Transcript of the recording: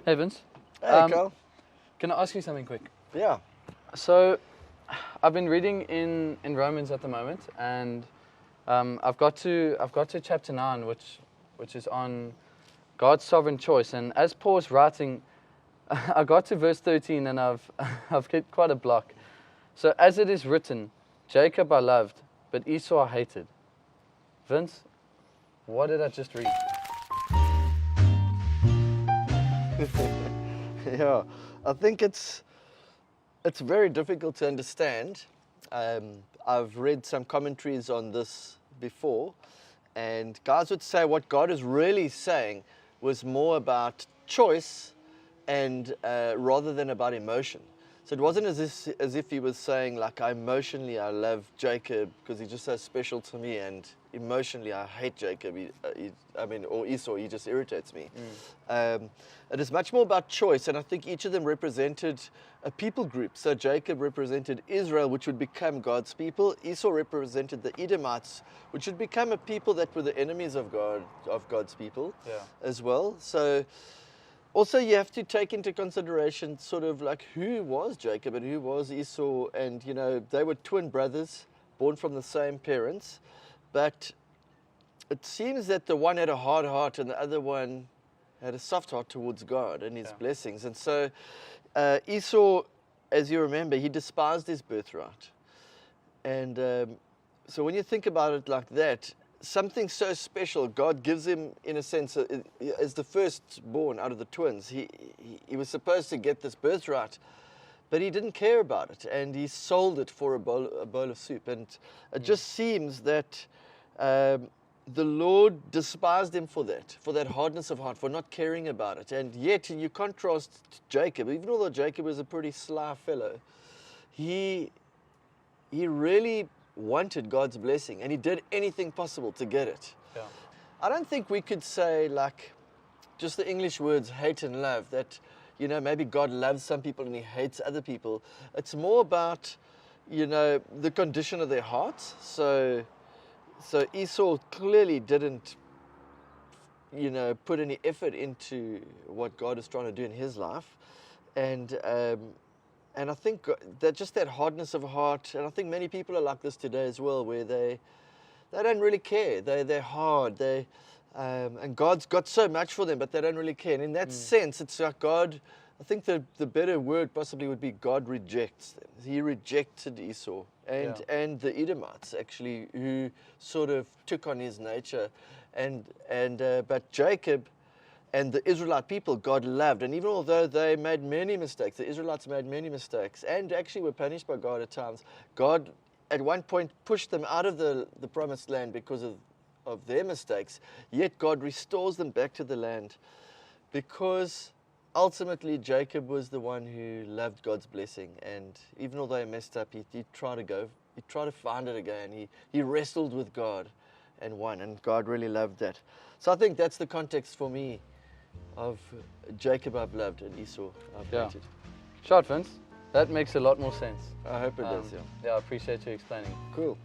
Hey Vince. Hey, Carl. Can I ask you something quick? Yeah. So, I've been reading in Romans at the moment, and I've got to chapter 9, which is on God's sovereign choice. And as Paul's writing, I got to verse 13, and I've hit quite a block. So, as it is written, Jacob I loved, but Esau I hated. Vince, what did I just read? Yeah, I think it's very difficult to understand. I've read some commentaries on this before, and guys would say what God is really saying was more about choice and rather than about emotion. So it wasn't as if he was saying, like, I love Jacob because he's just so special to me, and emotionally I hate Jacob, or Esau, he just irritates me. It is much more about choice, and I think each of them represented a people group. So Jacob represented Israel, which would become God's people. Esau represented the Edomites, which would become a people that were the enemies of God, of God's people as well. So also, you have to take into consideration sort of like who was Jacob and who was Esau. And, you know, they were twin brothers born from the same parents. But it seems that the one had a hard heart and the other one had a soft heart towards God and his blessings. And so Esau, as you remember, he despised his birthright. And so when you think about it like that, something so special, God gives him, in a sense, as the firstborn out of the twins. He was supposed to get this birthright, but he didn't care about it, and he sold it for a bowl of soup. And it just seems that the Lord despised him for that hardness of heart, for not caring about it. And yet, you contrast Jacob, even although Jacob was a pretty sly fellow, he really wanted God's blessing, and he did anything possible to get it. Yeah. I don't think we could say, like, just the English words hate and love, that, you know, maybe God loves some people and he hates other people. It's more about, you know, the condition of their hearts. So Esau clearly didn't, you know, put any effort into what God is trying to do in his life. And I think that just that hardness of heart, and I think many people are like this today as well, where they don't really care. They're hard. And God's got so much for them, but they don't really care. And in that sense, it's like God, I think the better word possibly would be God rejects them. He rejected Esau and the Edomites, actually, who sort of took on his nature. But Jacob and the Israelite people, God loved. And even although they made many mistakes, the Israelites made many mistakes and actually were punished by God at times, God at one point pushed them out of the promised land because of their mistakes. Yet God restores them back to the land because ultimately Jacob was the one who loved God's blessing. And even although he messed up, he tried to find it again. He wrestled with God and won. And God really loved that. So I think that's the context for me of Jacob I've loved and Esau I've hated. Short, Vince. That makes a lot more sense. I hope it does, Yeah, I appreciate you explaining. Cool.